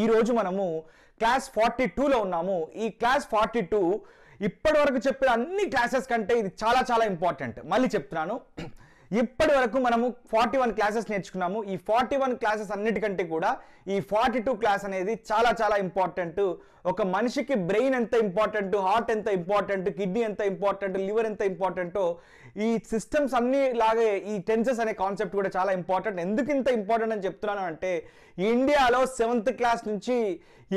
ఈ రోజు మనము క్లాస్ 42లో ఉన్నాము. ఈ క్లాస్ 42 ఇప్పటి వరకు చెప్పిన అన్ని క్లాసెస్ కంటే ఇది చాలా చాలా ఇంపార్టెంట్. మళ్ళీ చెప్తున్నాను, ఇప్పటి వరకు మనము 41 క్లాసెస్ నేర్చుకున్నాము. ఈ 41 క్లాసెస్ అన్నిటికంటే కూడా ఈ 42 క్లాస్ అనేది చాలా చాలా ఇంపార్టెంట్. ఒక మనిషికి బ్రెయిన్ ఎంత ఇంపార్టెంట్, హార్ట్ ఎంత ఇంపార్టెంట్, కిడ్నీ ఎంత ఇంపార్టెంట్, లివర్ ఎంత ఇంపార్టెంటో ఈ సిస్టమ్స్ అన్ని లాగే ఈ టెన్సెస్ అనే కాన్సెప్ట్ కూడా చాలా ఇంపార్టెంట్. ఎందుకు ఇంత ఇంపార్టెంట్ అని చెప్తున్నాను అంటే, ఇండియాలో 7th క్లాస్ నుంచి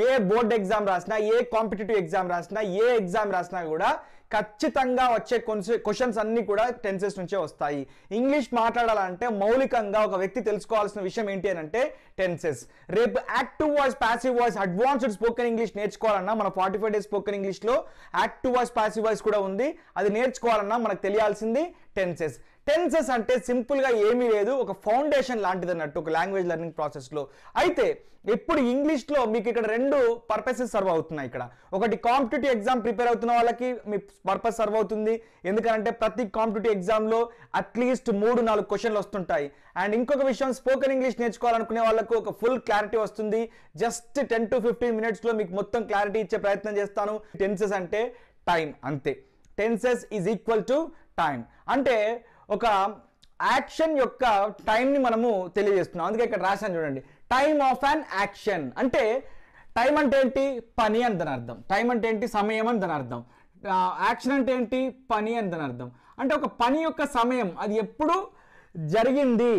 ఏ బోర్డ్ ఎగ్జామ్ రాసినా, ఏ కాంపిటేటివ్ ఎగ్జామ్ రాసినా, ఏ ఎగ్జామ్ రాసినా కూడా ఖచ్చితంగా వచ్చే క్వశ్చన్స్ అన్ని కూడా టెన్సెస్ నుంచే వస్తాయి. ఇంగ్లీష్ మాట్లాడాలంటే మౌలికంగా ఒక వ్యక్తి తెలుసుకోవాల్సిన విషయం ఏంటి అని అంటే టెన్సెస్. రేపు active voice, passive voice, advanced spoken English నేర్చుకోవాలన్నా మన 45 డేస్ స్పోకెన్ ఇంగ్లీష్లో యాక్టివ్ వాయిస్, ప్యాసివ్ వాయిస్ కూడా ఉంది. అది నేర్చుకోవాలన్నా మనకు తెలియాల్సింది టెన్సెస్. టెన్సెస్ అంటే సింపుల్గా ఏమీ లేదు, ఒక ఫౌండేషన్ లాంటిది అన్నట్టు ఒక లాంగ్వేజ్ లెర్నింగ్ ప్రాసెస్లో. అయితే ఇప్పుడు ఇంగ్లీష్లో మీకు ఇక్కడ రెండు పర్పసెస్ సర్వ్ అవుతున్నాయి. ఇక్కడ ఒకటి కాంపిటేటివ్ ఎగ్జామ్ ప్రిపేర్ అవుతున్న వాళ్ళకి మీ పర్పస్ సర్వ్ అవుతుంది. ఎందుకంటే ప్రతి కాంపిటేటివ్ ఎగ్జామ్లో అట్లీస్ట్ 3-4 క్వశ్చన్లు వస్తుంటాయి. అండ్ ఇంకొక విషయం, స్పోకెన్ ఇంగ్లీష్ నేర్చుకోవాలనుకునే వాళ్ళకు ఒక ఫుల్ క్లారిటీ వస్తుంది. జస్ట్ 10 to 15 మినిట్స్లో మీకు మొత్తం క్లారిటీ ఇచ్చే ప్రయత్నం చేస్తాను. టెన్సెస్ అంటే టైం, అంతే. Tenses is equal to time. అంటే ఒక యాక్షన్ యొక్క టైంని మనము తెలియజేస్తున్నాం. అందుకే ఇక్కడ రాశాను చూడండి, టైమ్ ఆఫ్ అన్ యాక్షన్. అంటే టైం అంటే ఏంటి? పని అని దాని అర్థం. టైం అంటే ఏంటి? సమయం అని దాని అర్థం. యాక్షన్ అంటే ఏంటి? పని అని దాని అర్థం. అంటే ఒక పని యొక్క సమయం అది ఎప్పుడు జరిగింది,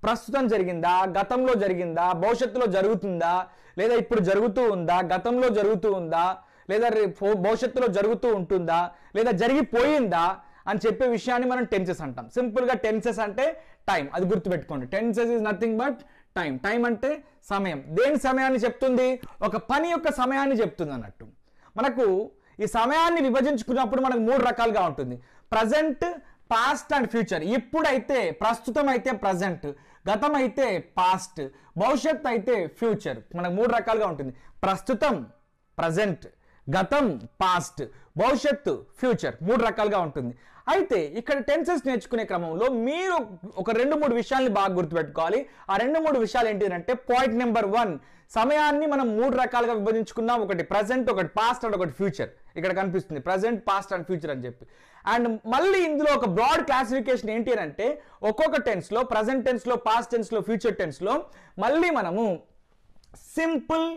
ప్రస్తుతం జరిగిందా, గతంలో జరిగిందా, భవిష్యత్తులో జరుగుతుందా, లేదా ఇప్పుడు జరుగుతూ ఉందా, గతంలో జరుగుతూ ఉందా, లేదా భవిష్యత్తులో జరుగుతూ ఉంటుందా, లేదా జరిగిపోయిందా అని చెప్పే విషయాన్ని మనం టెన్సెస్ అంటాం. సింపుల్గా టెన్సెస్ అంటే టైం, అది గుర్తుపెట్టుకోండి. Tenses is nothing but time. Time అంటే సమయం. దేని సమయాన్ని చెప్తుంది? ఒక పని యొక్క సమయాన్ని చెప్తుంది అన్నట్టు. మనకు ఈ సమయాన్ని విభజించుకున్నప్పుడు మనకు 3 రకాలుగా ఉంటుంది. Present, past and future. ఇప్పుడైతే ప్రస్తుతం అయితే ప్రజెంట్, గతం అయితే పాస్ట్, భవిష్యత్ అయితే ఫ్యూచర్. మనకు 3 రకాలుగా ఉంటుంది. ప్రస్తుతం ప్రజెంట్, గతం పాస్ట్, భవిష్యత్తు ఫ్యూచర్. 3 రకాలుగా ఉంటుంది. అయితే ఇక్కడ టెన్సెస్ నేర్చుకునే క్రమంలో మీరు ఒక 2-3 విషయాల్ని బాగా గుర్తుపెట్టుకోవాలి. ఆ 2-3 విషయాలు ఏంటి అంటే, పాయింట్ నెంబర్ 1, సమయాన్ని మనం 3 రకాలుగా విభజించుకున్నాం. ఒకటి ప్రజెంట్, ఒకటి పాస్ట్ అండ్ ఒకటి ఫ్యూచర్. ఇక్కడ కనిపిస్తుంది ప్రజెంట్, పాస్ట్ అండ్ ఫ్యూచర్ అని చెప్పి. అండ్ మళ్ళీ ఇందులో ఒక బ్రాడ్ క్లాసిఫికేషన్ ఏంటి అని అంటే, ఒక్కొక్క టెన్స్లో, ప్రజెంట్ టెన్స్లో, పాస్ట్ టెన్స్లో, ఫ్యూచర్ టెన్స్లో మళ్ళీ మనము simple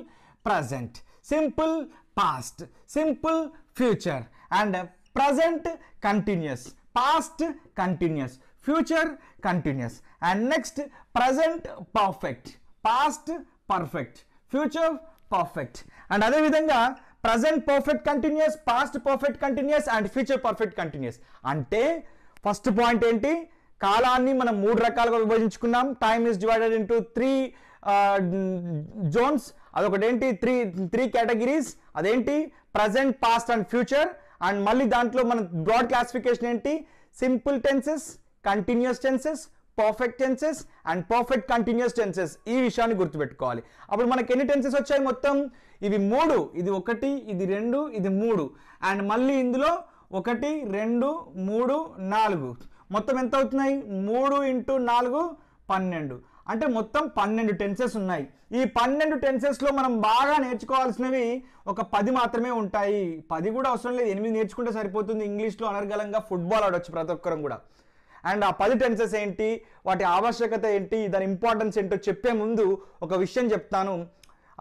present, simple past, simple future, and present continuous, past continuous, future continuous, and next present perfect, past perfect, future perfect, and అదే విధంగా present perfect continuous, past perfect continuous, and future perfect continuous. అంటే first point ఏంటి? కాలాన్ని మనం 3 రకాలుగా విభజించుకున్నాం. Time is divided into 3 zones. అదొకటి ఏంటి? Three categories. అదేంటి? Present, past and future. And మళ్ళీ దాంట్లో మన బ్రాడ్ క్లాసిఫికేషన్ ఏంటి? Simple tenses, continuous tenses, perfect tenses and perfect continuous tenses. ఈ విషయాన్ని గుర్తుపెట్టుకోవాలి. అప్పుడు మనకి ఎన్ని టెన్సెస్ వచ్చాయి మొత్తం? ఇవి 3. ఇది 1, ఇది 2, ఇది 3. అండ్ మళ్ళీ ఇందులో 1, 2, 3, 4. మొత్తం ఎంత అవుతున్నాయి? 3 × 4 12. అంటే మొత్తం 12 టెన్సెస్ ఉన్నాయి. ఈ 12 టెన్సెస్లో మనం బాగా నేర్చుకోవాల్సినవి ఒక 10 మాత్రమే ఉంటాయి. 10 కూడా అవసరం లేదు, 8 నేర్చుకుంటే సరిపోతుంది. ఇంగ్లీష్లో అనర్గళంగా ఫుట్బాల్ ఆడొచ్చు ప్రతి ఒక్కరం కూడా. అండ్ ఆ 10 టెన్సెస్ ఏంటి, వాటి ఆవశ్యకత ఏంటి, దాని ఇంపార్టెన్స్ ఏంటో చెప్పే ముందు ఒక విషయం చెప్తాను.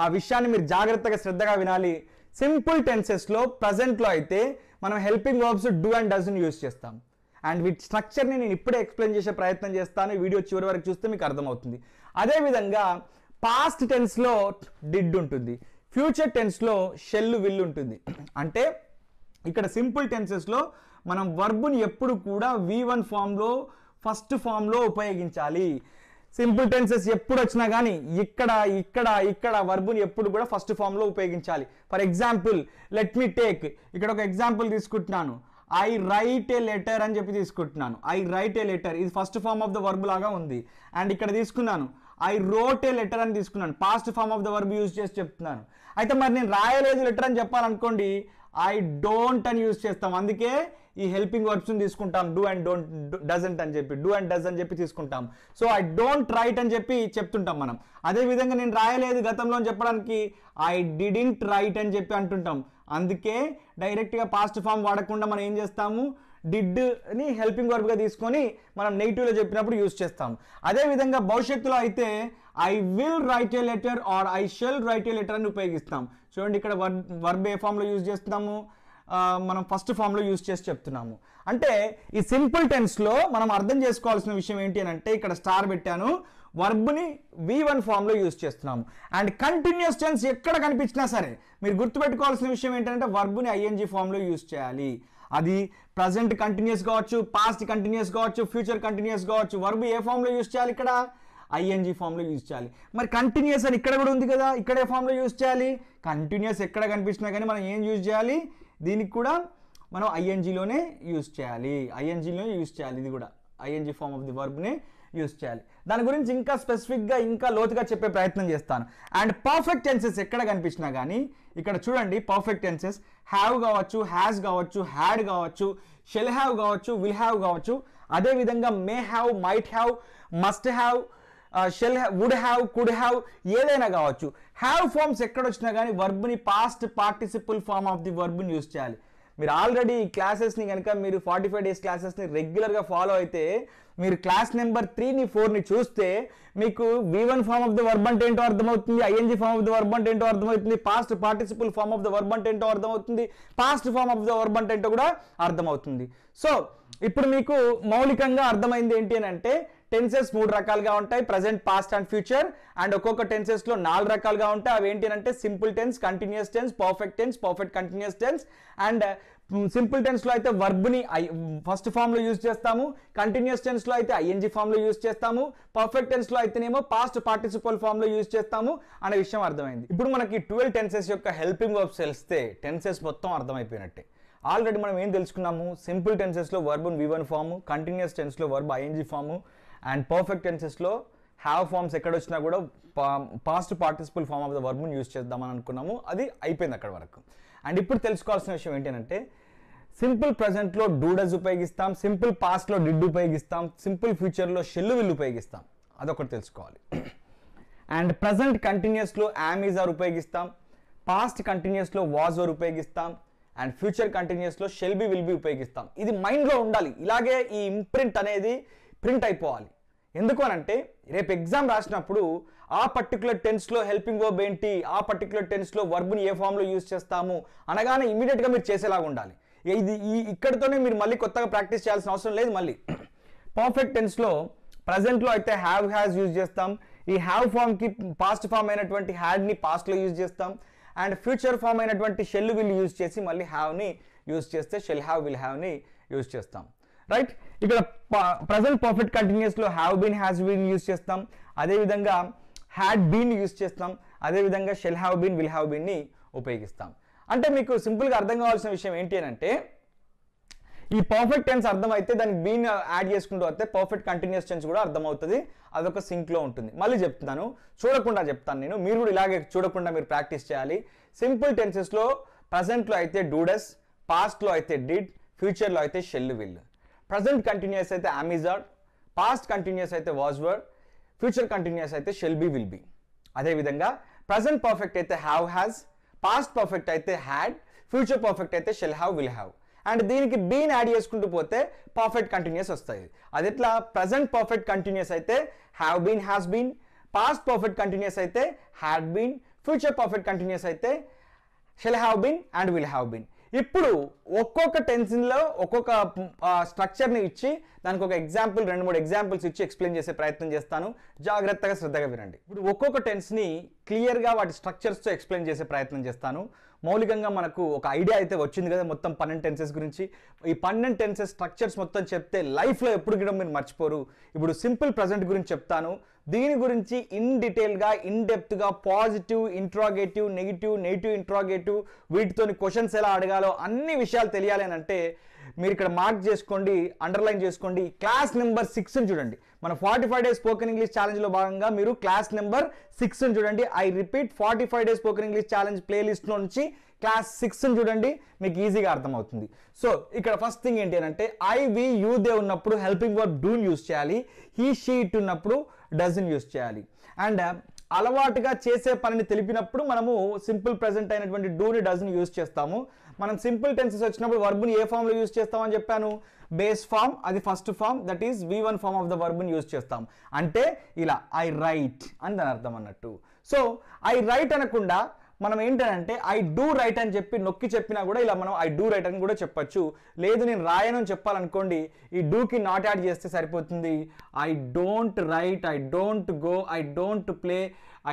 ఆ విషయాన్ని మీరు జాగ్రత్తగా శ్రద్ధగా వినాలి. సింపుల్ టెన్సెస్లో, ప్రజెంట్లో అయితే మనం helping verbs do and does use చేస్తాం. అండ్ వీటి స్ట్రక్చర్ని నేను ఇప్పుడే ఎక్స్ప్లెయిన్ చేసే ప్రయత్నం చేస్తాను. వీడియో చివరి వరకు చూస్తే మీకు అర్థమవుతుంది. అదేవిధంగా పాస్ట్ టెన్స్లో డిడ్ ఉంటుంది, ఫ్యూచర్ టెన్స్లో షెల్, విల్ ఉంటుంది. అంటే ఇక్కడ సింపుల్ టెన్సెస్లో మనం వర్బుని ఎప్పుడు కూడా V1 ఫామ్లో, ఫస్ట్ ఫామ్లో ఉపయోగించాలి. సింపుల్ టెన్సెస్ ఎప్పుడు వచ్చినా కానీ ఇక్కడ వర్బుని ఎప్పుడు కూడా ఫస్ట్ ఫామ్లో ఉపయోగించాలి. For example, let me take, ఇక్కడ ఒక ఎగ్జాంపుల్ తీసుకుంటున్నాను. ఐ రైట్ ఏ లెటర్ అని చెప్పి తీసుకుంటున్నాను. ఐ రైట్ ఏ లెటర్, ఇది first form of the verb లాగా ఉంది. అండ్ ఇక్కడ తీసుకున్నాను ఐ రోట్ ఏ లెటర్ అని తీసుకున్నాను, past form of the verb use చేసి చెప్తున్నాను. అయితే మరి నేను రాయలేదు లెటర్ అని చెప్పాలనుకోండి, ఐ డోంట్ అని యూజ్ చేస్తాం. అందుకే ఈ హెల్పింగ్ వర్బ్స్ని తీసుకుంటాం, డూ అండ్ డోంట్, డజంట్ అని చెప్పి, డూ అండ్ డజ్ అని చెప్పి తీసుకుంటాం. సో ఐ డోంట్ రైట్ అని చెప్పి చెప్తుంటాం మనం. అదేవిధంగా నేను రాయలేదు గతంలో అని చెప్పడానికి ఐ డిడింట్ రైట్ అని చెప్పి అంటుంటాం. అందుకే డైరెక్ట్గా పాస్ట్ ఫామ్ వాడకుండా మనం ఏం చేస్తాము, డిడ్ని హెల్పింగ్ వర్బ్గా తీసుకొని మనం నెగిటివ్లో చెప్పినప్పుడు యూజ్ చేస్తాం. అదేవిధంగా భవిష్యత్తులో అయితే I will write a letter or I shall write a letter అని ఉపయోగిస్తాం. చూడండి ఇక్కడ వర్బ్ ఏ ఫామ్లో యూజ్ చేస్తున్నాము, మనం ఫస్ట్ ఫామ్లో యూజ్ చేసి చెప్తున్నాము. అంటే ఈ సింపుల్ టెన్స్లో మనం అర్థం చేసుకోవాల్సిన విషయం ఏంటి అని అంటే, ఇక్కడ స్టార్ పెట్టాను, వర్బ్ని V1 ఫామ్లో యూజ్ చేస్తున్నాము. అండ్ కంటిన్యూస్ టెన్స్ ఎక్కడ కనిపించినా సరే మీరు గుర్తుపెట్టుకోవాల్సిన విషయం ఏంటంటే వర్బ్ని ING ఫామ్లో యూజ్ చేయాలి. అది ప్రజెంట్ కంటిన్యూస్ కావచ్చు, పాస్ట్ కంటిన్యూస్ కావచ్చు, ఫ్యూచర్ కంటిన్యూస్ కావచ్చు. వర్బ్ ఏ ఫామ్లో యూజ్ చేయాలి, ఇక్కడ ING ఫామ్లో యూజ్ చేయాలి. మరి కంటిన్యూస్ అని ఇక్కడ కూడా ఉంది కదా, ఇక్కడ ఏ ఫామ్లో యూజ్ చేయాలి, కంటిన్యూస్ ఎక్కడ కనిపించినా కానీ మనం ఏం యూజ్ చేయాలి, దీనికి కూడా మనం INGలోనే యూజ్ చేయాలి. INGలోనే యూజ్ చేయాలి. ఇది కూడా ING ఫామ్ ఆఫ్ ది వర్బ్ని యూజ్ చేయాలి. దాని గురించి ఇంకా స్పెసిఫిక్గా ఇంకా లోతుగా చెప్పే ప్రయత్నం చేస్తాను. అండ్ పర్ఫెక్ట్ టెన్సెస్ ఎక్కడ కనిపించినా కానీ ఇక్కడ చూడండి, పర్ఫెక్ట్ టెన్సెస్ హ్యావ్ కావచ్చు, హ్యాస్ కావచ్చు, హ్యాడ్ కావచ్చు, షెల్ హ్యావ్ కావచ్చు, విల్ హ్యావ్ కావచ్చు. అదేవిధంగా may have, might have, must have, shall have, would have, could have, ఏదైనా కావచ్చు. హ్యావ్ ఫార్మ్స్ ఎక్కడ వచ్చినా కానీ వర్బ్ని past participle form of the వర్బ్ని యూజ్ చేయాలి. మీరు ఆల్రెడీ ఈ క్లాసెస్ని కనుక మీరు 45 డేస్ క్లాసెస్ని రెగ్యులర్గా ఫాలో అయితే మీరు క్లాస్ నెంబర్ 3ని 4ని చూస్తే మీకు V1 form of the verb అంటే ఏంటో అర్థమవుతుంది, ING form of the verb అంటే ఏంటో అర్థమవుతుంది, past participle form of the verb అంటే ఏంటో అర్థమవుతుంది, past form of the verb అంటే ఏంటో కూడా అర్థమవుతుంది. సో ఇప్పుడు మీకు మౌలికంగా అర్థమైంది ఏంటి అని అంటే, టెన్సెస్ 3 రకాలుగా ఉంటాయి, present, past and future. And ఒక్కొక్క టెన్సెస్లో 4 రకాలుగా ఉంటాయి. అవి ఏంటి అంటే simple tense, continuous tense, perfect tense, perfect continuous tense. And simple టెన్స్లో అయితే వర్బ్ని ఫస్ట్ ఫామ్లో యూజ్ చేస్తాము, కంటిన్యూస్ టెన్స్లో అయితే ING ఫామ్లో యూజ్ చేస్తాము, పర్ఫెక్ట్ టెన్స్లో అయితేనేమో పాస్ట్ పార్టిసిపల్ ఫామ్లో యూజ్ చేస్తాము అనే విషయం అర్థమైంది. ఇప్పుడు మనకి 12 టెన్సెస్ యొక్క హెల్పింగ్ వర్బ్స్ తెలిస్తే టెన్సెస్ మొత్తం అర్థమైపోయినట్టే. ఆల్రెడీ మనం ఏం తెలుసుకున్నాము, సింపుల్ టెన్సెస్లో వర్బ్ V1 ఫాము, కంటిన్యూస్ టెన్స్లో verb ING form, and perfect టెన్సెస్లో హ్యావ్ ఫార్మ్స్ ఎక్కడ వచ్చినా కూడా past participle form of the వర్బ్ని యూజ్ చేద్దామని అనుకున్నాము. అది అయిపోయింది అక్కడ వరకు. అండ్ ఇప్పుడు తెలుసుకోవాల్సిన విషయం ఏంటంటే, సింపుల్ ప్రజెంట్లో డూ డస్ ఉపయోగిస్తాం, సింపుల్ పాస్ట్లో డిడ్ ఉపయోగిస్తాం, సింపుల్ ఫ్యూచర్లో షెల్ విల్ ఉపయోగిస్తాం. అదొకటి తెలుసుకోవాలి. అండ్ ప్రజెంట్ కంటిన్యూస్లో యామ్ ఈజ్ ఆర్ ఉపయోగిస్తాం, పాస్ట్ కంటిన్యూస్లో వాజ్ ఆర్ ఉపయోగిస్తాం, అండ్ ఫ్యూచర్ కంటిన్యూస్లో షెల్ బి విల్ బి ఉపయోగిస్తాం. ఇది మైండ్లో ఉండాలి. ఇలాగే ఈ ఇంప్రింట్ అనేది ప్రింట్ అయిపోవాలి. ఎందుకు అనంటే రేపు ఎగ్జామ్ రాసినప్పుడు ఆ పర్టికులర్ టెన్స్లో హెల్పింగ్ వర్బ్ ఏంటి, ఆ పర్టికులర్ టెన్స్లో వర్బ్ని ఏ ఫామ్లో యూజ్ చేస్తాము అనగానే ఇమీడియట్గా మీరు చేసేలాగా ఉండాలి. ఇది ఇక్కడితోనే మీరు మళ్ళీ కొత్తగా ప్రాక్టీస్ చేయాల్సిన అవసరం లేదు. మళ్ళీ పర్ఫెక్ట్ టెన్స్లో ప్రజెంట్లో అయితే హ్యావ్, హ్యాస్ యూజ్ చేస్తాం. ఈ హ్యావ్ ఫామ్కి పాస్ట్ ఫామ్ అయినటువంటి హ్యాడ్ని పాస్ట్లో యూజ్ చేస్తాం. అండ్ ఫ్యూచర్ ఫామ్ అయినటువంటి షెల్ విల్ యూజ్ చేసి మళ్ళీ హ్యావ్ని యూజ్ చేస్తే షెల్ హ్యావ్, విల్ హ్యావ్ని యూజ్ చేస్తాం. రైట్, ఇక్కడ ప్రజెంట్ పర్ఫెక్ట్ కంటిన్యూస్లో have been, has been use చేస్తాం. అదేవిధంగా హ్యాడ్ బీన్ యూజ్ చేస్తాం. అదేవిధంగా shall have been, will have బీన్ని ఉపయోగిస్తాం. అంటే మీకు సింపుల్గా అర్థం కావాల్సిన విషయం ఏంటి అని అంటే, ఈ పర్ఫెక్ట్ టెన్స్ అర్థమైతే దానికి బీన్ యాడ్ చేసుకుంటూ వస్తే పర్ఫెక్ట్ కంటిన్యూస్ టెన్స్ కూడా అర్థమవుతుంది. అదొక సింక్లో ఉంటుంది. మళ్ళీ చెప్తున్నాను, చూడకుండా చెప్తాను నేను, మీరు కూడా ఇలాగే చూడకుండా మీరు ప్రాక్టీస్ చేయాలి. సింపుల్ టెన్సెస్లో ప్రజెంట్లో అయితే డూ డస్, పాస్ట్లో అయితే డిడ్, ఫ్యూచర్లో అయితే షెల్ విల్. ప్రజెంట్ కంటిన్యూస్ అయితే am is are, past continuous అయితే వాజ్ వర్, ఫ్యూచర్ కంటిన్యూస్ అయితే షెల్ బి విల్ బి. అదేవిధంగా ప్రజెంట్ పర్ఫెక్ట్ అయితే హ్యావ్, హ్యాస్, పాస్ట్ పర్ఫెక్ట్ అయితే హ్యాడ్, ఫ్యూచర్ పర్ఫెక్ట్ అయితే shall have, will have. And దీనికి been add చేసుకుంటూ పోతే పర్ఫెక్ట్ కంటిన్యూస్ వస్తాయి. అది ఎట్లా, ప్రజెంట్ పర్ఫెక్ట్ కంటిన్యూస్ అయితే have been, has been, past perfect continuous అయితే had been, future perfect continuous అయితే shall have been and will have been. ఇప్పుడు ఒక్కొక్క టెన్స్లో ఒక్కొక్క స్ట్రక్చర్ని ఇచ్చి దానికి ఒక ఎగ్జాంపుల్, 2-3 ఎగ్జాంపుల్స్ ఇచ్చి ఎక్స్ప్లెయిన్ చేసే ప్రయత్నం చేస్తాను. జాగ్రత్తగా శ్రద్ధగా వినండి. ఇప్పుడు ఒక్కొక్క టెన్స్ని క్లియర్గా వాటి స్ట్రక్చర్స్తో ఎక్స్ప్లెయిన్ చేసే ప్రయత్నం చేస్తాను. మౌలికంగా మనకు ఒక ఐడియా అయితే వచ్చింది కదా మొత్తం 12 టెన్సెస్ గురించి. ఈ 12 టెన్సెస్ స్ట్రక్చర్స్ మొత్తం చెప్తే లైఫ్లో ఎప్పుడు కూడా మీరు మర్చిపోరు. ఇప్పుడు సింపుల్ ప్రజెంట్ గురించి చెప్తాను. దీని గురించి ఇన్ డీటెయిల్గా, ఇన్ డెప్త్గా, పాజిటివ్, ఇంట్రాగేటివ్, నెగిటివ్ ఇంట్రాగేటివ్, వీటితోని క్వశ్చన్స్ ఎలా అడగాలో అన్ని విషయాలు తెలియాలి అని అంటే మీరు ఇక్కడ మార్క్ చేసుకోండి, అండర్లైన్ చేసుకోండి. క్లాస్ నెంబర్ 6ని చూడండి. మన 45 డేస్ స్పోకెన్ ఇంగ్లీష్ ఛాలెంజ్లో భాగంగా మీరు క్లాస్ నెంబర్ 6ని చూడంండి. I repeat, 45 days spoken English challenge ప్లేలిస్ట్లో నుంచి క్లాస్ 6ని చూడండి, మీకు ఈజీగా అర్థమవుతుంది. సో ఇక్కడ ఫస్ట్ థింగ్ ఏంటి అంటే ఐ వి యూ దే ఉన్నప్పుడు హెల్పింగ్ వర్బ్ డూన్ యూస్ చేయాలి. హీ షీ ఇట్ ఉన్నప్పుడు డజన్ యూస్ చేయాలి. అండ్ అలవాటుగా చేసే పనిని తెలిపినప్పుడు మనము సింపుల్ ప్రెజెంట్ అయినటువంటి డూని డజన్ యూస్ చేస్తాము. మనం సింపుల్ టెన్సెస్ వచ్చినప్పుడు వర్బ్ని ఏ ఫామ్లో యూస్ చేస్తామని చెప్పాను? బేస్ ఫామ్, అది first form, that is V1 form of the వర్బ్ని యూస్ చేస్తాం. అంటే ఇలా ఐ రైట్ అని దాని అర్థం అన్నట్టు. సో ఐ రైట్ అనకుండా మనం ఏంటంటే ఐ డూ రైట్ అని చెప్పి నొక్కి చెప్పినా కూడా ఇలా మనం ఐ డూ రైట్ అని కూడా చెప్పచ్చు. లేదు నేను రాయను అని చెప్పాలనుకోండి, ఈ డూకి నాట్ యాడ్ చేస్తే సరిపోతుంది. I don't write, I don't go, I don't play,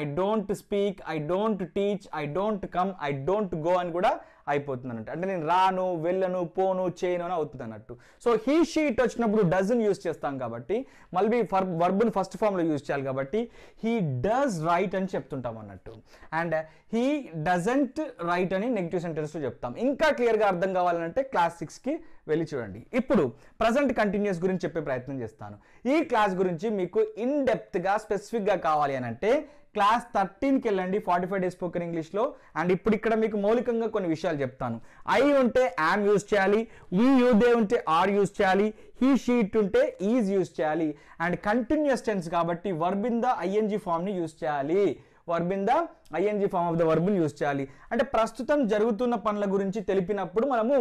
I don't speak, I don't teach, I don't come, I don't go అని కూడా అయిపోతుంది అన్నట్టు. అంటే నేను రాను, వెళ్ళను, పోను, చేయను అని అవుతుంది అన్నట్టు. సో హీ షీ ఇట్ వచ్చినప్పుడు డజన్ యూస్ చేస్తాం కాబట్టి మళ్ళీ వర్బ్ని ఫస్ట్ ఫామ్లో యూస్ చేయాలి కాబట్టి హీ డస్ రైట్ అని చెప్తుంటాం అన్నట్టు. అండ్ హీ డజంట్ రైట్ అని నెగిటివ్ సెంటెన్స్లో చెప్తాం. ఇంకా క్లియర్గా అర్థం కావాలంటే క్లాస్ 6కి వెళ్ళి చూడండి. ఇప్పుడు ప్రజెంట్ కంటిన్యూస్ గురించి చెప్పే ప్రయత్నం చేస్తాను. ఈ క్లాస్ గురించి మీకు ఇన్ డెప్త్గా స్పెసిఫిక్గా కావాలి అని అంటే క్లాస్ 13కి వెళ్ళండి 45 డేస్ స్పోకెన్ ఇంగ్లీష్లో. అండ్ ఇప్పుడు ఇక్కడ మీకు మౌలికంగా కొన్ని విషయాలు చెప్తాను. ఐ ఉంటే యామ్ యూజ్ చేయాలి, వి యూ దే ఉంటే ఆర్ యూజ్ చేయాలి, హీ షీ ఇట్ ఉంటే ఈజ్ యూజ్ చేయాలి. అండ్ కంటిన్యూస్ టెన్స్ కాబట్టి వర్బ్ ఇన్ ద ఐఎన్జీ ఫామ్ని యూజ్ చేయాలి. Verb in the ING form of the వర్బ్ని యూజ్ చేయాలి. అంటే ప్రస్తుతం జరుగుతున్న పనుల గురించి తెలిపినప్పుడు మనము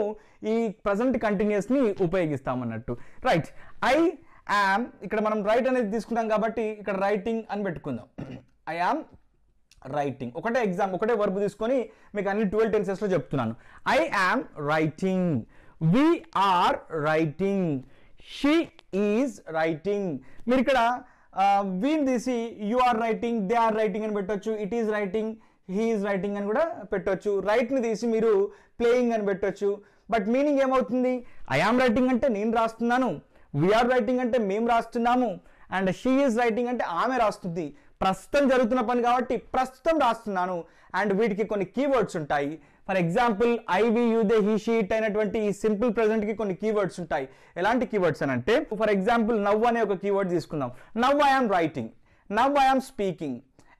ఈ ప్రజెంట్ కంటిన్యూస్ని ఉపయోగిస్తామన్నట్టు. రైట్, ఐ యామ్, ఇక్కడ మనం రైట్ అనేది తీసుకుంటాం కాబట్టి ఇక్కడ రైటింగ్ అని పెట్టుకుందాం. I am writing. ఒకటే ఎగ్జామ్, ఒకటే వర్బ్ తీసుకొని మీకు అన్ని 12 టెన్సెస్లో చెప్తున్నాను. I am writing, we are writing, she is writing. మీరు ఇక్కడ వీని తీసి you are writing, they are writing అని పెట్టొచ్చు, it is writing, he is writing అని కూడా పెట్టొచ్చు. రైట్ని తీసి మీరు ప్లేయింగ్ అని పెట్టొచ్చు. బట్ మీనింగ్ ఏమవుతుంది? ఐ యామ్ రైటింగ్ అంటే నేను రాస్తున్నాను, వీఆర్ రైటింగ్ అంటే మేము రాస్తున్నాము, అండ్ షీ ఈజ్ రైటింగ్ అంటే ఆమె రాస్తుంది. ప్రస్తుతం జరుగుతున్న పని కాబట్టి ప్రస్తుతం రాస్తున్నాను. అండ్ వీటికి కొన్ని కీవర్డ్స్ ఉంటాయి. For example I we you they he she it అయినటువంటి ఈ సింపుల్ ప్రెజెంట్కి కొన్ని కీవర్డ్స్ ఉంటాయి. ఎలాంటి కీవర్డ్స్ అని అంటే ఫర్ ఎగ్జాంపుల్ నవ్ అనే ఒక కీవర్డ్ తీసుకుందాం. Now I am writing, now I am speaking,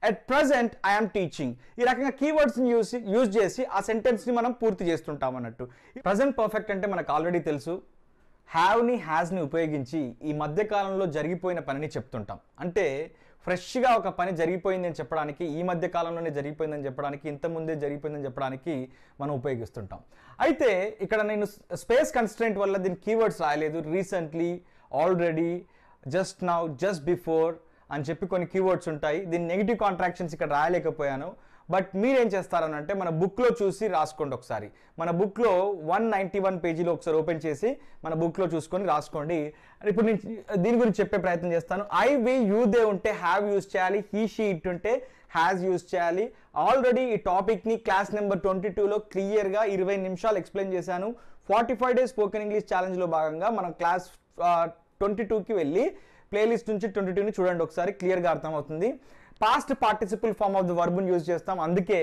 at present I am teaching. ఈ రకంగా కీవర్డ్స్ని యూజ్ చేసి ఆ సెంటెన్స్ని మనం పూర్తి చేస్తుంటాం అన్నట్టు. ప్రజెంట్ పర్ఫెక్ట్ అంటే మనకు ఆల్రెడీ తెలుసు. హ్యావ్ని హ్యాస్ని ఉపయోగించి ఈ మధ్యకాలంలో జరిగిపోయిన పనిని చెప్తుంటాం. అంటే ఫ్రెష్గా ఒక పని జరిగిపోయింది అని చెప్పడానికి, ఈ మధ్య కాలంలోనే జరిగిపోయిందని చెప్పడానికి, ఇంతకుముందే జరిగిపోయిందని చెప్పడానికి మనం ఉపయోగిస్తుంటాం. అయితే ఇక్కడ నేను స్పేస్ కన్స్ట్రెంట్ వల్ల దీని కీవర్డ్స్ రాయలేదు. Recently, already, just now, just before అని చెప్పి కొన్ని కీవర్డ్స్ ఉంటాయి. దీని నెగిటివ్ కాంట్రాక్షన్స్ ఇక్కడ రాయలేకపోయాను. బట్ మీరేం చేస్తారనంటే మన బుక్లో చూసి రాసుకోండి ఒకసారి. మన బుక్లో 191 పేజీలో ఒకసారి ఓపెన్ చేసి మన బుక్లో చూసుకొని రాసుకోండి. ఇప్పుడు నేను దీని గురించి చెప్పే ప్రయత్నం చేస్తాను. ఐ వి యూ దే ఉంటే హ్యావ్ యూజ్ చేయాలి, హీ షీ ఇట్ ఉంటే హ్యాస్ యూజ్ చేయాలి. ఆల్రెడీ ఈ టాపిక్ని క్లాస్ నెంబర్ 22లో క్లియర్గా 20 నిమిషాలు ఎక్స్ప్లెయిన్ చేశాను. 45 డేస్ స్పోకెన్ ఇంగ్లీష్ ఛాలెంజ్లో భాగంగా మనం క్లాస్ 22కి వెళ్ళి ప్లేలిస్ట్ నుంచి 22ని చూడండి ఒకసారి, క్లియర్గా అర్థమవుతుంది. Past participle form of the వర్బ్ని యూజ్ చేస్తాం. అందుకే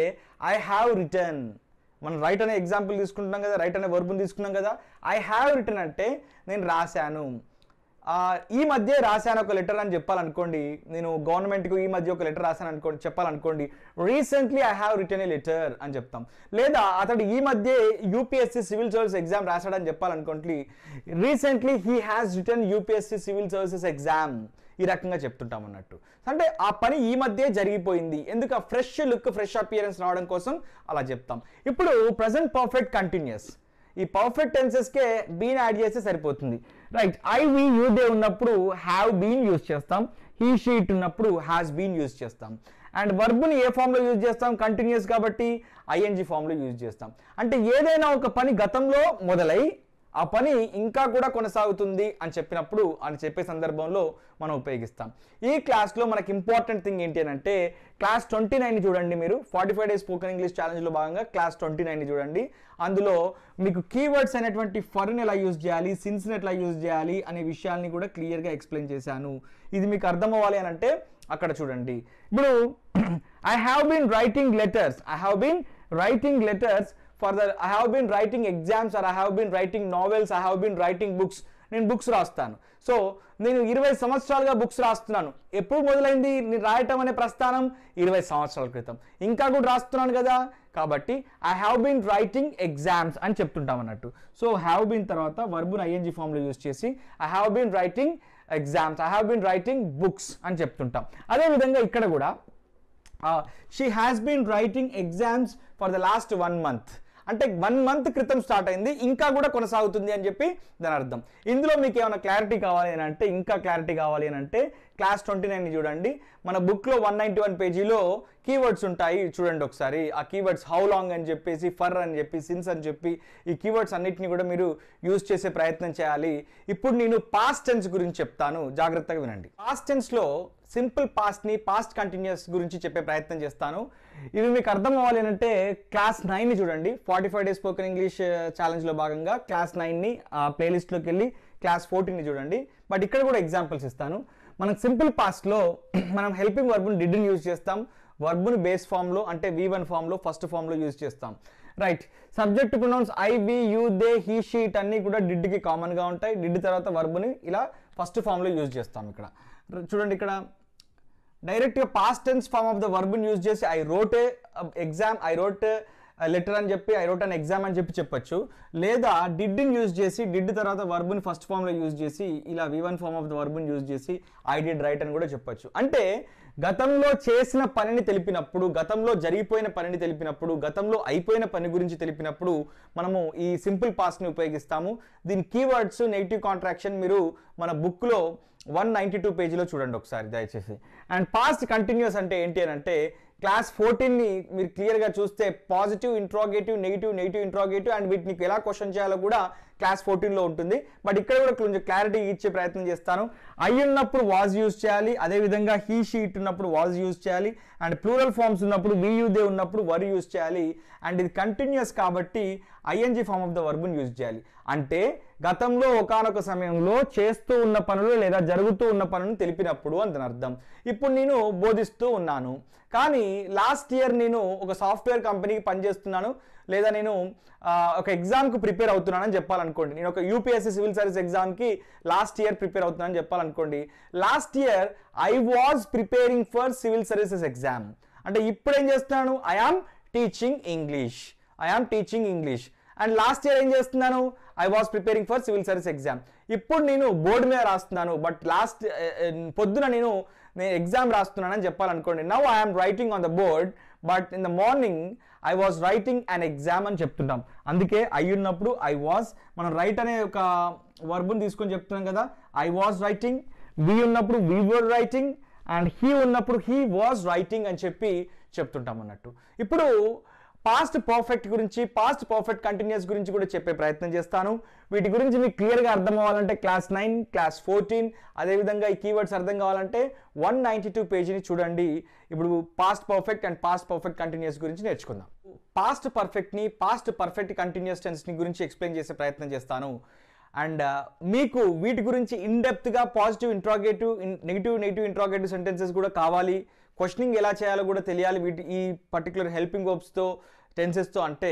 ఐ హ్యావ్ రిటర్న్. మనం రైట్ అనే ఎగ్జాంపుల్ తీసుకుంటున్నాం కదా, రైట్ అనే వర్బ్ని తీసుకున్నాం కదా. ఐ హ్యావ్ రిటర్న్ అంటే నేను రాశాను, ఈ మధ్య రాశాను ఒక లెటర్ అని చెప్పాలనుకోండి. నేను గవర్నమెంట్కి ఈ మధ్య ఒక లెటర్ రాశాను అనుకోండి, చెప్పాలనుకోండి recently I have written a letter అని చెప్తాం. లేదా అతడు ఈ మధ్య యూపీఎస్సీ సివిల్ సర్వీస్ ఎగ్జామ్ రాశాడని చెప్పాలనుకోండి, recently he has written UPSC civil services exam. ఈ రకంగా చెప్తుంటాం అన్నట్టు. అంటే ఆ పని ఈ మధ్య జరిగిపోయింది, ఎందుకు ఆ ఫ్రెష్ లుక్, ఫ్రెష్ అపియరెన్స్ రావడం కోసం అలా చెప్తాం. ఇప్పుడు ప్రజెంట్ పర్ఫెక్ట్ కంటిన్యూస్, ఈ పర్ఫెక్ట్ టెన్సెస్కే బీన్ యాడ్ చేస్తే సరిపోతుంది. Right, I we you they ఉన్నప్పుడు హ్యావ్ బీన్ యూజ్ చేస్తాం, హీ షీ ఇట్ ఉన్నప్పుడు హ్యాస్ బీన్ యూజ్ చేస్తాం. అండ్ వర్బ్ని ఏ ఫామ్లో యూజ్ చేస్తాం? కంటిన్యూస్ కాబట్టి ఐఎన్జీ ఫామ్లో యూజ్ చేస్తాం. అంటే ఏదైనా ఒక పని గతంలో మొదలై ఆ పని ఇంకా కూడా కొనసాగుతుంది అని చెప్పినప్పుడు, అని చెప్పే సందర్భంలో మనం ఉపయోగిస్తాం. ఈ క్లాస్లో మనకి ఇంపార్టెంట్ థింగ్ ఏంటి అని అంటే క్లాస్ 29ని చూడండి. మీరు 45 డేస్ స్పోకెన్ ఇంగ్లీష్ ఛాలెంజ్లో భాగంగా క్లాస్ 29ని చూడండి. అందులో మీకు కీవర్డ్స్ అనేటువంటి ఫర్ని ఎలా యూజ్ చేయాలి, సిన్స్ని ఎట్లా యూజ్ చేయాలి అనే విషయాల్ని కూడా క్లియర్గా ఎక్స్ప్లెయిన్ చేశాను. ఇది మీకు అర్థం అవ్వాలి అని అంటే అక్కడ చూడండి. ఇప్పుడు I have been writing letters, I have been writing letters I have been writing exams or I have been writing novels, I have been writing books. నేను బుక్స్ రాస్తాను. సో నేను 20 సంవత్సరాలుగా బుక్స్ రాస్తున్నాను. ఎప్పుడు మొదలైంది నేను రాయటం అనే ప్రస్థానం? 20 సంవత్సరాల క్రితం. ఇంకా కూడా రాస్తున్నాను కదా, కాబట్టి I have been writing exams అని చెప్తుంటాం అన్నట్టు. సో హ్యావ్ బీన్ తర్వాత వర్బును ఐఎన్జీ ఫామ్లో యూజ్ చేసి I have been writing exams, I have been writing books అని చెప్తుంటాం. అదేవిధంగా ఇక్కడ కూడా she has been writing exams for the last 1 month. అంటే 1 month క్రితం స్టార్ట్ అయింది, ఇంకా కూడా కొనసాగుతుంది అని చెప్పి దాని అర్థం. ఇందులో మీకు ఏమైనా క్లారిటీ కావాలి అని అంటే, ఇంకా క్లారిటీ కావాలి అని అంటే క్లాస్ 29ని చూడండి. మన బుక్లో 191 పేజీలో కీవర్డ్స్ ఉంటాయి, చూడండి ఒకసారి. ఆ కీవర్డ్స్ హౌ లాంగ్ అని చెప్పేసి, ఫర్ అని చెప్పి, సిన్స్ అని చెప్పి, ఈ కీవర్డ్స్ అన్నిటిని కూడా మీరు యూజ్ చేసే ప్రయత్నం చేయాలి. ఇప్పుడు నేను పాస్ట్ టెన్స్ గురించి చెప్తాను, జాగ్రత్తగా వినండి. పాస్ట్ టెన్స్లో సింపుల్ పాస్ట్ని పాస్ట్ కంటిన్యూస్ గురించి చెప్పే ప్రయత్నం చేస్తాను. ఇవి మీకు అర్థం అవ్వాలి అంటే క్లాస్ 9ని చూడండి. 45 days స్పోకెన్ ఇంగ్లీష్ ఛాలెంజ్లో భాగంగా క్లాస్ 9ని ప్లేలిస్ట్లోకి వెళ్ళి క్లాస్ 14ని చూడండి. బట్ ఇక్కడ కూడా ఎగ్జాంపుల్స్ ఇస్తాను. మనం సింపుల్ పాస్ట్లో మనం హెల్పింగ్ వర్బ్ని డిడ్ని యూజ్ చేస్తాం. వర్బ్ని బేస్ ఫామ్లో అంటే V1 ఫామ్లో ఫస్ట్ ఫామ్లో యూజ్ చేస్తాం. Right. Subject pronouns I, we, you, they, he, she అన్నీ కూడా డిడ్కి కామన్గా ఉంటాయి. డిడ్ తర్వాత వర్బ్ని ఇలా ఫస్ట్ ఫామ్లో యూజ్ చేస్తాం. ఇక్కడ చూడండి, ఇక్కడ డైరెక్ట్గా past tense form of the వర్బ్ని యూజ్ చేసి I wrote exam, I wrote letter అని చెప్పి, ఐ రోట్ అన్ ఎగ్జామ్ అని చెప్పి చెప్పొచ్చు. లేదా డిడ్ని యూజ్ చేసి డిడ్ తర్వాత వర్బ్ని ఫస్ట్ ఫామ్లో యూజ్ చేసి ఇలా V1 ఫామ్ ఆఫ్ ద వర్బ్ని యూజ్ చేసి ఐ డిడ్ రైట్ అని కూడా చెప్పొచ్చు. అంటే గతంలో చేసిన పనిని తెలిపినప్పుడు, గతంలో జరిగిపోయిన పనిని తెలిపినప్పుడు, గతంలో అయిపోయిన పని గురించి తెలిపినప్పుడు మనము ఈ సింపుల్ పాస్ట్ని ఉపయోగిస్తాము. దీని కీవర్డ్స్ నెగిటివ్ కాంట్రాక్షన్ మీరు మన బుక్లో 192 పేజీలో చూడండి ఒకసారి దయచేసి. అండ్ పాస్ట్ కంటిన్యూస్ అంటే ఏంటి అని అంటే క్లాస్ 14ని మీరు క్లియర్గా చూస్తే positive interrogative, negative interrogative and వీటిని ఎలా క్వశ్చన్ చేయాలో కూడా క్లాస్ 14లో ఉంటుంది. బట్ ఇక్కడ కూడా కొంచెం క్లారిటీ ఇచ్చే ప్రయత్నం చేస్తాను. ఐ ఉన్నప్పుడు వాజ్ యూజ్ చేయాలి, అదేవిధంగా హీ, షీ ఉన్నప్పుడు వాజ్ యూజ్ చేయాలి, అండ్ ప్లూరల్ ఫార్మ్స్ ఉన్నప్పుడు వి, యూ, దే ఉన్నప్పుడు వర్ యూజ్ చేయాలి. అండ్ ఇది కంటిన్యూస్ కాబట్టి ఐఎన్జీ ఫామ్ ఆఫ్ ద వర్బ్ని యూజ్ చేయాలి. అంటే గతంలో ఒకానొక సమయంలో చేస్తూ ఉన్న పనులు లేదా జరుగుతూ ఉన్న పనులను తెలిపినప్పుడు అని అర్థం. ఇప్పుడు నేను బోధిస్తూ ఉన్నాను, కానీ లాస్ట్ ఇయర్ నేను ఒక సాఫ్ట్వేర్ కంపెనీకి పనిచేస్తున్నాను, లేదా నేను ఒక ఎగ్జామ్కి ప్రిపేర్ అవుతున్నానని చెప్పాలనుకోండి. నేను ఒక యూపీఎస్సీ సివిల్ సర్వీస్ ఎగ్జామ్కి లాస్ట్ ఇయర్ ప్రిపేర్ అవుతున్నానని చెప్పాలనుకోండి. Last year I was preparing for civil services exam. అంటే ఇప్పుడు ఏం చేస్తున్నాను? I am teaching English. And last year ఏం చేస్తున్నాను? I was preparing for civil service exam. ఇప్పుడు నేను బోర్డు మీద రాస్తున్నాను, బట్ పొద్దున నేను ఎగ్జామ్ రాస్తున్నానని చెప్పాలనుకోండి. Now I am writing on the board, but in the morning I was writing an exam అని చెప్తుంటాం. అందుకే ఐ ఉన్నప్పుడు ఐ వాజ్, మనం రైట్ అనే ఒక వర్బ్ని తీసుకొని చెప్తున్నాం కదా. I was writing. వి ఉన్నప్పుడు we were writing, and he ఉన్నప్పుడు హీ వాజ్ రైటింగ్ అని చెప్పి చెప్తుంటాం అన్నట్టు. ఇప్పుడు పాస్ట్ పర్ఫెక్ట్ గురించి, పాస్ట్ పర్ఫెక్ట్ కంటిన్యూస్ గురించి కూడా చెప్పే ప్రయత్నం చేస్తాను. వీటి గురించి మీకు క్లియర్గా అర్థం అవ్వాలంటే క్లాస్ 9, క్లాస్ 14, అదేవిధంగా ఈ కీవర్డ్స్ అర్థం కావాలంటే 192 పేజీని చూడండి. ఇప్పుడు past perfect and past perfect continuous గురించి నేర్చుకుందాం. పాస్ట్ పర్ఫెక్ట్ని, పాస్ట్ పర్ఫెక్ట్ కంటిన్యూస్ టెన్స్ని గురించి ఎక్స్ప్లెయిన్ చేసే ప్రయత్నం చేస్తాను. అండ్ మీకు వీటి గురించి ఇన్డెప్త్గా positive interrogative, negative interrogative sentences కూడా కావాలి, క్వశ్చనింగ్ ఎలా చేయాలో కూడా తెలియాలి వీటి ఈ పర్టికులర్ హెల్పింగ్ వర్బ్స్తో, టెన్సెస్తో. అంటే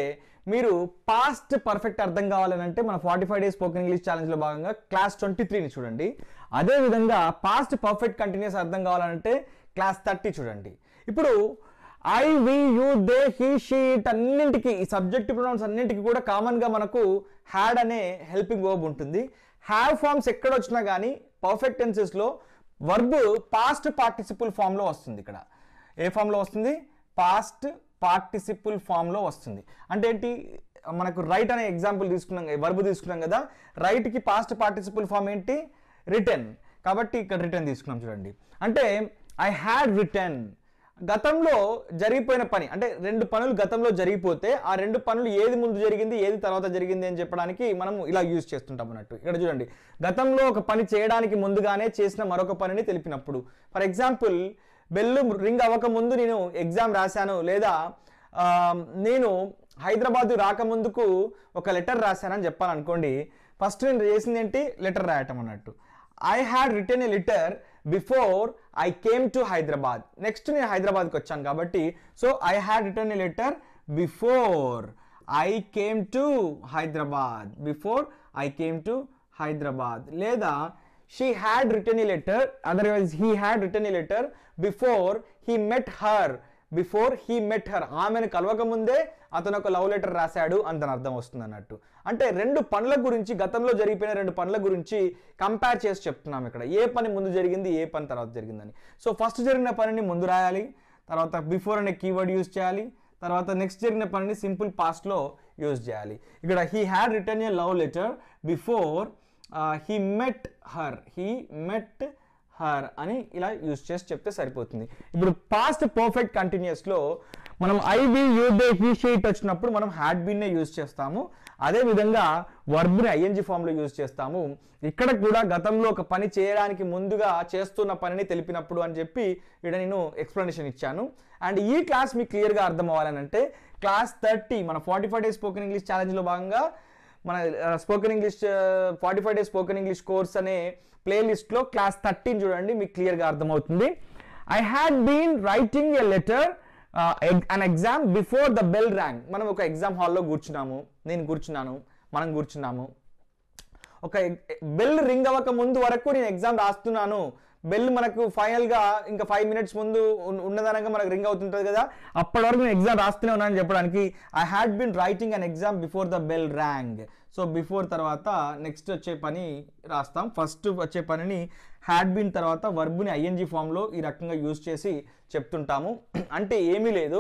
మీరు పాస్ట్ పర్ఫెక్ట్ అర్థం కావాలంటే మన 45 days స్పోకెన్ ఇంగ్లీష్ ఛాలెంజ్లో భాగంగా క్లాస్ 23ని చూడండి. అదేవిధంగా పాస్ట్ పర్ఫెక్ట్ కంటిన్యూస్ అర్థం కావాలంటే క్లాస్ 30 చూడండి. ఇప్పుడు I, we, you, they, he, she అన్నింటికి, ఈ సబ్జెక్ట్ ప్రొనౌన్స్ అన్నింటికి కూడా కామన్గా మనకు హ్యాడ్ అనే హెల్పింగ్ వర్బ్ ఉంటుంది. హ్యావ్ ఫార్మ్స్ ఎక్కడ వచ్చినా కానీ పర్ఫెక్ట్ టెన్సెస్లో వర్బ్ పాస్ట్ పార్టిసిపుల్ ఫామ్లో వస్తుంది. ఇక్కడ ఏ ఫామ్లో వస్తుంది? పాస్ట్ పార్టిసిపుల్ ఫామ్లో వస్తుంది. అంటే ఏంటి? మనకు రైట్ అనే ఎగ్జాంపుల్ తీసుకున్నాం, వర్బ్ తీసుకున్నాం కదా. రైట్కి పాస్ట్ పార్టిసిపుల్ ఫామ్ ఏంటి? రిటర్న్. కాబట్టి ఇక్కడ రిటర్న్ తీసుకున్నాం చూడండి. అంటే ఐ హ్యాడ్ రిటర్న్. గతంలో జరిగిపోయిన పని, అంటే 2 పనులు గతంలో జరిగిపోతే ఆ 2 పనులు ఏది ముందు జరిగింది, ఏది తర్వాత జరిగింది అని చెప్పడానికి మనం ఇలా యూజ్ చేస్తుంటాం అన్నట్టు. ఇక్కడ చూడండి, గతంలో ఒక పని చేయడానికి ముందుగానే చేసిన మరొక పనిని తెలిపినప్పుడు. ఫర్ ఎగ్జాంపుల్, బెల్లు రింగ్ అవ్వకముందు నేను ఎగ్జామ్ రాశాను, లేదా నేను హైదరాబాద్ రాకముందుకు ఒక లెటర్ రాశానని చెప్పాలనుకోండి. ఫస్ట్ నేను చేసింది ఏంటి? లెటర్ రాయటం అన్నట్టు. I had written a letter before I came to Hyderabad. Next నేను హైదరాబాద్కి వచ్చాను కాబట్టి, so I had written a letter before I came to Hyderabad. Before I came to Hyderabad. లేదా she had written a letter, otherwise he had written a letter before he met her. Before he met her, ఆమెను కలవక ముందే అతను ఒక love letter రాశాడు అని దాని అర్థం వస్తుంది అన్నట్టు. అంటే రెండు పనుల గురించి, గతంలో జరిగిపోయిన రెండు పనుల గురించి కంపేర్ చేసి చెప్తున్నాం ఇక్కడ. ఏ పని ముందు జరిగింది, ఏ పని తర్వాత జరిగిందని. సో ఫస్ట్ జరిగిన పనిని ముందు రాయాలి, తర్వాత బిఫోర్ అనే కీవర్డ్ యూజ్ చేయాలి, తర్వాత నెక్స్ట్ జరిగిన పనిని సింపుల్ పాస్ట్లో యూజ్ చేయాలి. ఇక్కడ he had written A love letter before he met her అని ఇలా యూజ్ చేసి చెప్తే సరిపోతుంది. ఇప్పుడు పాస్ట్ పర్ఫెక్ట్ కంటిన్యూస్లో మనం I we you they he she it వచ్చినప్పుడు మనం హ్యాడ్ బీన్నే యూజ్ చేస్తాము. అదేవిధంగా వర్బ్ని ఐఎన్జీ ఫామ్లో యూజ్ చేస్తాము. ఇక్కడ కూడా గతంలో ఒక పని చేయడానికి ముందుగా చేస్తున్న పనిని తెలిపినప్పుడు అని చెప్పి ఇక్కడ నేను ఎక్స్ప్లెనేషన్ ఇచ్చాను. అండ్ ఈ క్లాస్ మీకు క్లియర్గా అర్థం అవ్వాలని అంటే క్లాస్ 30 మన 45 డేస్ స్పోకెన్ ఇంగ్లీష్ ఛాలెంజ్లో భాగంగా మన spoken English 45 days spoken English course అనే ప్లేలిస్ట్లో క్లాస్ 13 చూడండి, మీకు క్లియర్గా అర్థమవుతుంది. I had been writing a letter an exam before the bell rang. మనం ఒక ఎగ్జామ్ హాల్లో కూర్చున్నాము, మనం కూర్చున్నాము. ఒక బెల్ రింగ్ అవ్వక ముందు వరకు నేను ఎగ్జామ్ రాస్తున్నాను. బెల్ మనకు ఫైనల్గా ఇంకా 5 minutes ముందు ఉన్నదనగా మనకు రింగ్ అవుతుంటుంది కదా, అప్పటి వరకు నేను ఎగ్జామ్ రాస్తూనే ఉన్నానని చెప్పడానికి I had been writing an exam before the bell rang. So before తర్వాత నెక్స్ట్ వచ్చే పని రాస్తాం. ఫస్ట్ వచ్చే పనిని హ్యాడ్ బీన్ తర్వాత వర్బ్ని ఐఎన్జీ ఫామ్లో ఈ రకంగా యూజ్ చేసి చెప్తుంటాము. అంటే ఏమీ లేదు,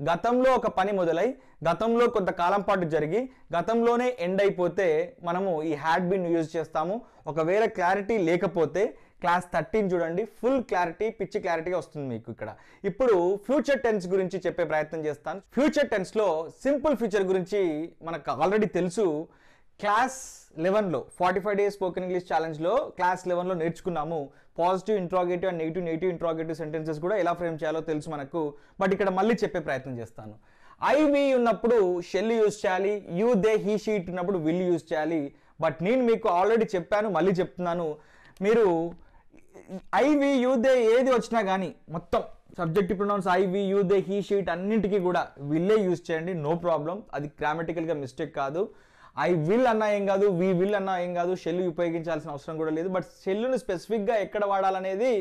గతంలో ఒక పని మొదలై గతంలో కొంతకాలం పాటు జరిగి గతంలోనే ఎండ్ అయిపోతే మనము ఈ హ్యాడ్ బీన్ యూజ్ చేస్తాము. ఒకవేళ క్లారిటీ లేకపోతే క్లాస్ 13 చూడండి, ఫుల్ క్లారిటీ, పిచ్చి క్లారిటీగా వస్తుంది మీకు ఇక్కడ. ఇప్పుడు ఫ్యూచర్ టెన్స్ గురించి చెప్పే ప్రయత్నం చేస్తాను. ఫ్యూచర్ టెన్స్లో సింపుల్ ఫ్యూచర్ గురించి మనకు ఆల్రెడీ తెలుసు. క్లాస్ 11లో 45 డేస్ స్పోకెన్ ఇంగ్లీష్ ఛాలెంజ్లో క్లాస్ 11లో నేర్చుకున్నాము. Positive interrogative and negative interrogative sentences కూడా ఎలా ఫ్రేమ్ చేయాలో తెలుసు మనకు. బట్ ఇక్కడ మళ్ళీ చెప్పే ప్రయత్నం చేస్తాను. ఐ వి ఉన్నప్పుడు షెల్ యూజ్ చేయాలి, you they he she it ఉన్నప్పుడు విల్ యూజ్ చేయాలి. బట్ నేను మీకు ఆల్రెడీ చెప్పాను, మళ్ళీ చెప్తున్నాను, మీరు ఐ వి యూ దే ఏది వచ్చినా కానీ మొత్తం subjective pronouns I we you they he she it అన్నింటికీ కూడా విల్లే యూజ్ చేయండి, నో ప్రాబ్లం. అది గ్రామటికల్గా మిస్టేక్ కాదు. ఐ విల్ అన్నా ఏం కాదు, వి విల్ అన్నా ఏం కాదు, షెల్ ఉపయోగించాల్సిన అవసరం కూడా లేదు. బట్ షెల్ను స్పెసిఫిక్గా ఎక్కడ వాడాలనేది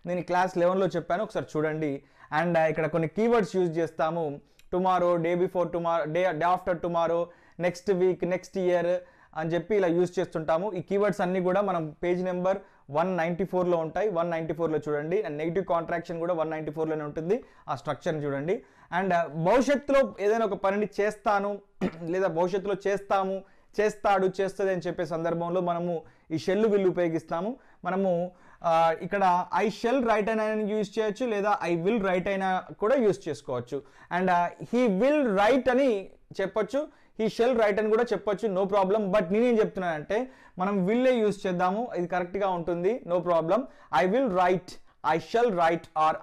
నేను క్లాస్ 11లో చెప్పాను, ఒకసారి చూడండి. అండ్ ఇక్కడ కొన్ని కీవర్డ్స్ యూజ్ చేస్తాము. Tomorrow, day before tomorrow, day after tomorrow, next week, next year అని చెప్పి ఇలా యూజ్ చేస్తుంటాము. ఈ కీవర్డ్స్ అన్నీ కూడా మనం పేజ్ నెంబర్ 194లో ఉంటాయి. 194లో చూడండి. అండ్ నెగిటివ్ కాంట్రాక్షన్ కూడా 194లోనే ఉంటుంది. ఆ స్ట్రక్చర్ని చూడండి. అండ్ భవిష్యత్తులో ఏదైనా ఒక పనిని చేస్తాను లేదా భవిష్యత్తులో చేస్తాము, చేస్తాడు, చేస్తుంది అని చెప్పే సందర్భంలో మనము ఈ షెల్ విల్ ఉపయోగిస్తాము. మనము ఇక్కడ ఐ షెల్ రైట్ అయినా యూజ్ చేయొచ్చు, లేదా ఐ విల్ రైట్ అయినా కూడా యూజ్ చేసుకోవచ్చు. అండ్ హీ విల్ రైట్ అని చెప్పొచ్చు, హీ షెల్ రైట్ అని కూడా చెప్పొచ్చు, నో ప్రాబ్లం. బట్ నేనేం చెప్తున్నానంటే మనం విల్లే యూజ్ చేద్దాము, ఇది కరెక్ట్గా ఉంటుంది, no problem. I will write, I shall write or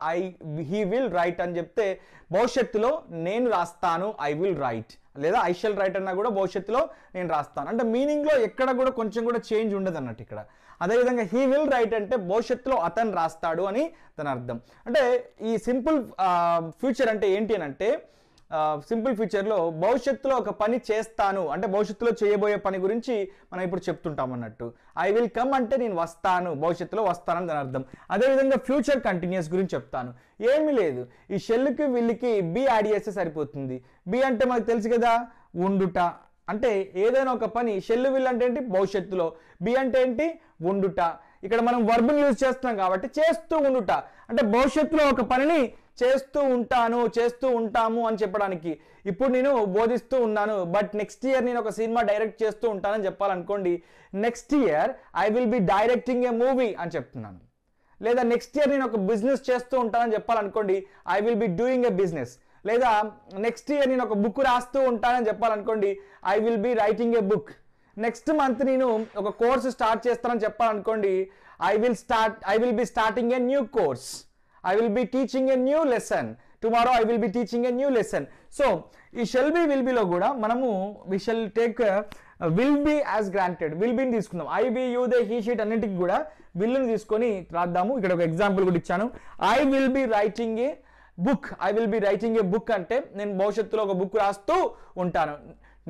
he will write అని చెప్తే భవిష్యత్తులో నేను రాస్తాను, ఐ విల్ రైట్, లేదా ఐ షెల్ రైట్ అన్నా కూడా భవిష్యత్తులో నేను రాస్తాను. అంటే మీనింగ్లో ఎక్కడ కూడా కొంచెం కూడా చేంజ్ ఉండదు అన్నట్టు ఇక్కడ. అదేవిధంగా హీ విల్ రైట్ అంటే భవిష్యత్తులో అతను రాస్తాడు అని దాని అర్థం. అంటే ఈ సింపుల్ ఫ్యూచర్ అంటే ఏంటి అని అంటే సింపుల్ ఫ్యూచర్లో భవిష్యత్తులో ఒక పని చేస్తాను అంటే భవిష్యత్తులో చేయబోయే పని గురించి మనం ఇప్పుడు చెప్తుంటాం అన్నట్టు. ఐ విల్ కమ్ అంటే నేను వస్తాను, భవిష్యత్తులో వస్తానని దాని అర్థం. అదేవిధంగా ఫ్యూచర్ కంటిన్యూస్ గురించి చెప్తాను. ఏమీ లేదు, ఈ షెల్కి వీళ్ళకి బి యాడ్ చేస్తే సరిపోతుంది. బి అంటే మనకు తెలుసు కదా, ఉండుట. అంటే ఏదైనా ఒక పని, షెల్ విల్ అంటే ఏంటి, భవిష్యత్తులో. బి అంటే ఏంటి, ఉండుట. ఇక్కడ మనం వర్బ్ని యూజ్ చేస్తున్నాం కాబట్టి చేస్తూ ఉండుట అంటే భవిష్యత్తులో ఒక పనిని చేస్తూ ఉంటాను, చేస్తూ ఉంటాము అని చెప్పడానికి. ఇప్పుడు నేను బోధిస్తూ ఉన్నాను, బట్ నెక్స్ట్ ఇయర్ నేను ఒక సినిమా డైరెక్ట్ చేస్తూ ఉంటానని చెప్పాలనుకోండి, next year I will be directing a movie అని చెప్తున్నాను. లేదా నెక్స్ట్ ఇయర్ నేను ఒక బిజినెస్ చేస్తూ ఉంటానని చెప్పాలనుకోండి, I will be doing a business. లేదా నెక్స్ట్ ఇయర్ నేను ఒక బుక్ రాస్తూ ఉంటానని చెప్పాలనుకోండి, I will be writing a book. Next month నేను ఒక కోర్సు స్టార్ట్ చేస్తానని చెప్పాలనుకోండి, I will be starting a new course. I will be teaching a new lesson. Tomorrow I will be teaching a new lesson. So, ఈ shall be, will be లో కూడా మనము we shall take will be as granted. will be ని తీసుకుందాం. I, we, you, they, he, she అన్నింటికి కూడా will ని తీసుకొని రాద్దాము. ఇక్కడ ఒక ఎగ్జాంపుల్ కూడా ఇచ్చాను. I will be writing a book. I will be writing a book అంటే నేను భవిష్యత్తులో ఒక బుక్ రాస్తూ ఉంటాను.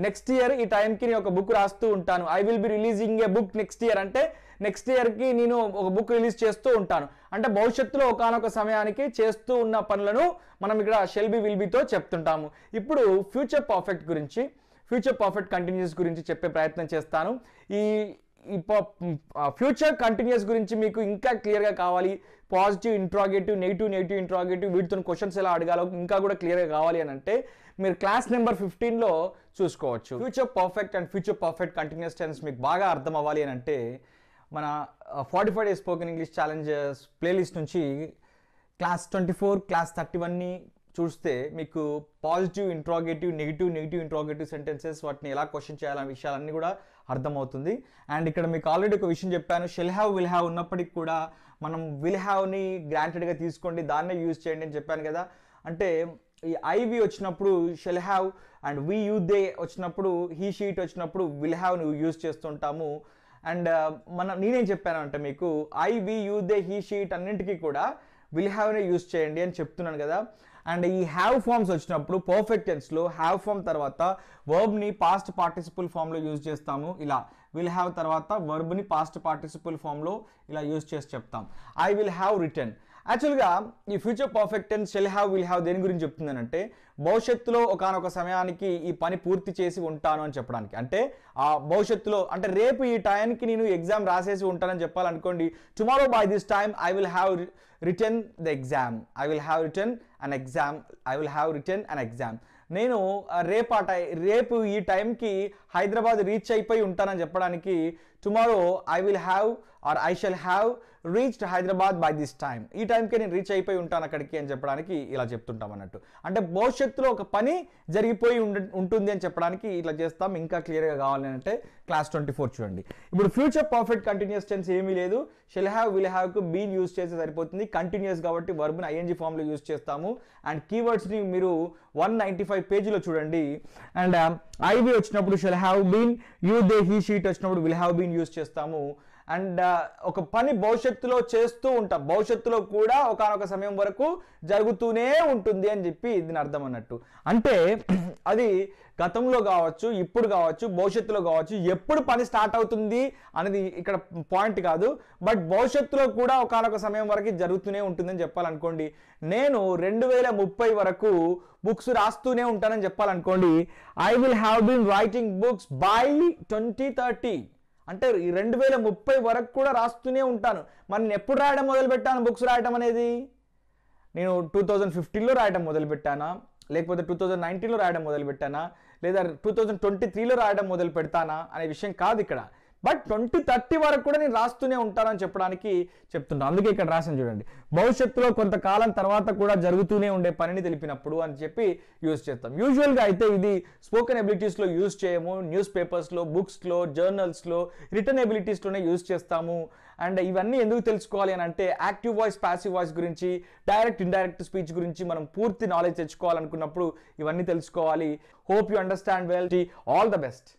నెక్స్ట్ ఇయర్ ఈ టైంకి నేను ఒక బుక్ రాస్తూ ఉంటాను. I will be releasing A book next year అంటే నెక్స్ట్ ఇయర్కి నేను ఒక బుక్ రిలీజ్ చేస్తూ ఉంటాను. అంటే భవిష్యత్తులో ఒకానొక సమయానికి చేస్తూ ఉన్న పనులను మనం ఇక్కడ షెల్ బి విల్ బితో చెప్తుంటాము. ఇప్పుడు ఫ్యూచర్ పర్ఫెక్ట్ గురించి, ఫ్యూచర్ పర్ఫెక్ట్ కంటిన్యూస్ గురించి చెప్పే ప్రయత్నం చేస్తాను. ఈ ఫ్యూచర్ కంటిన్యూస్ గురించి మీకు ఇంకా క్లియర్గా కావాలి, పాజిటివ్ ఇంట్రాగేటివ్, నెగిటివ్ ఇంట్రాగేటివ్, వీటితో క్వశ్చన్స్ ఎలా అడగాలో ఇంకా కూడా క్లియర్గా కావాలి అని అంటే మీరు క్లాస్ నెంబర్ 15లో చూసుకోవచ్చు. Future perfect and future perfect continuous tense మీకు బాగా అర్థం అవ్వాలి అని అంటే మన 45 days spoken English challenges playlist నుంచి క్లాస్ 24, క్లాస్ 31ని చూస్తే మీకు positive interrogative, negative interrogative sentences, వాటిని ఎలా క్వశ్చన్ చేయాలనే విషయాలన్నీ కూడా అర్థమవుతుంది. అండ్ ఇక్కడ మీకు ఆల్రెడీ ఒక విషయం చెప్పాను, షెల్ హ్యావ్ విల్ హ్యావ్ ఉన్నప్పటికి కూడా మనం విల్ హ్యావ్ని గ్రాంటెడ్గా తీసుకోండి, దాన్నే యూజ్ చేయండి అని చెప్పాను కదా. అంటే ఈ ఐవి వచ్చినప్పుడు shall have and we you they వచ్చినప్పుడు హీ షీట్ వచ్చినప్పుడు విల్ హ్యావ్ని యూజ్ చేస్తుంటాము. అండ్ నేనేం చెప్పాను అంటే మీకు I we you they he she it అన్నింటికీ కూడా విల్ హ్యావ్నే యూజ్ చేయండి అని చెప్తున్నాను కదా. అండ్ ఈ హ్యావ్ ఫార్మ్స్ వచ్చినప్పుడు పర్ఫెక్ట్ టెన్స్లో హ్యావ్ ఫార్మ్ తర్వాత వర్బ్ని పాస్ట్ పార్టిసిపుల్ ఫామ్లో యూజ్ చేస్తాము. ఇలా విల్ హ్యావ్ తర్వాత వర్బ్ని పాస్ట్ పార్టిసిపుల్ ఫామ్లో ఇలా యూజ్ చేసి చెప్తాం. I will have written. యాక్చువల్గా ఈ future perfect tense shall have will have దేని గురించి చెప్తుందనంటే భవిష్యత్తులో ఒకానొక సమయానికి ఈ పని పూర్తి చేసి ఉంటాను అని చెప్పడానికి. అంటే ఆ భవిష్యత్తులో అంటే రేపు ఈ టైంకి నేను ఎగ్జామ్ రాసేసి ఉంటానని చెప్పాలనుకోండి, tomorrow by this time I will have written the exam, I will have written an exam, I will have written an exam. నేను రేపు ఈ టైంకి హైదరాబాద్ రీచ్ అయిపోయి ఉంటానని చెప్పడానికి tomorrow I will have or I shall have reached Hyderabad by this time, ఈ టైంకి నేను రీచ్ అయిపోయి ఉంటాను అక్కడికి అని చెప్పడానికి ఇలా చెప్తుంటాం అన్నట్టు. అంటే భవిష్యత్తులో ఒక పని జరిగిపోయి ఉంటుంది అని చెప్పడానికి ఇట్లా చేస్తాం. ఇంకా క్లియర్గా కావాలి అంటే క్లాస్ 24 చూడండి. ఇప్పుడు ఫ్యూచర్ పర్ఫెక్ట్ కంటిన్యూస్ టెన్స్ ఏమీ లేదు, షెల్ హ్యావ్ విల్ హ్యావ్కు బీన్ యూజ్ చేస్తే సరిపోతుంది. కంటిన్యూస్ కాబట్టి వర్బ్ని ఐఎన్జీ ఫామ్లో యూజ్ చేస్తాము. అండ్ కీవర్డ్స్ని మీరు 195 పేజీలో చూడండి. అండ్ ఐవి వచ్చినప్పుడు shall have been, you they he she it వచ్చినప్పుడు విల్ హ్యావ్ బీన్ యూజ్ చేస్తాము. అండ్ ఒక పని భవిష్యత్తులో చేస్తూ ఉంటాం, భవిష్యత్తులో కూడా ఒకానొక సమయం వరకు జరుగుతూనే ఉంటుంది అని చెప్పి దీని అర్థం అన్నట్టు. అంటే అది గతంలో కావచ్చు, ఇప్పుడు కావచ్చు, భవిష్యత్తులో కావచ్చు, ఎప్పుడు పని స్టార్ట్ అవుతుంది అనేది ఇక్కడ పాయింట్ కాదు. బట్ భవిష్యత్తులో కూడా ఒకానొక సమయం వరకు జరుగుతూనే ఉంటుందని చెప్పాలనుకోండి. నేను 2030 వరకు బుక్స్ రాస్తూనే ఉంటానని చెప్పాలనుకోండి, I will have been writing books by 2030. అంటే 2030 వరకు కూడా రాస్తూనే ఉంటాను. మరి నేను ఎప్పుడు రాయడం మొదలుపెట్టాను బుక్స్ రాయటం అనేది? నేను 2015లో రాయడం మొదలుపెట్టానా, లేకపోతే 2019లో రాయడం మొదలుపెట్టానా, లేదా 2023లో రాయడం మొదలు పెడతానా అనే విషయం కాదు ఇక్కడ. బట్ 2030 వరకు కూడా నేను రాస్తూనే ఉంటానని చెప్పడానికి చెప్తున్నాను. అందుకే ఇక్కడ రాసాను చూడండి, భవిష్యత్తులో కొంతకాలం తర్వాత కూడా జరుగుతూనే ఉండే పనిని తెలిపినప్పుడు అని చెప్పి యూజ్ చేస్తాం. యూజువల్గా అయితే ఇది స్పోకెన్ ఎబిలిటీస్లో యూజ్ చేయము, న్యూస్ పేపర్స్లో, బుక్స్లో, జర్నల్స్లో, రిటర్న్ ఎబిలిటీస్లోనే యూజ్ చేస్తాము. అండ్ ఇవన్నీ ఎందుకు తెలుసుకోవాలి అని అంటే యాక్టివ్ వాయిస్, ప్యాసివ్ వాయిస్ గురించి, డైరెక్ట్ ఇండైరెక్ట్ స్పీచ్ గురించి మనం పూర్తి నాలెడ్జ్ తెచ్చుకోవాలనుకున్నప్పుడు ఇవన్నీ తెలుసుకోవాలి. Hope you understand well. All the best.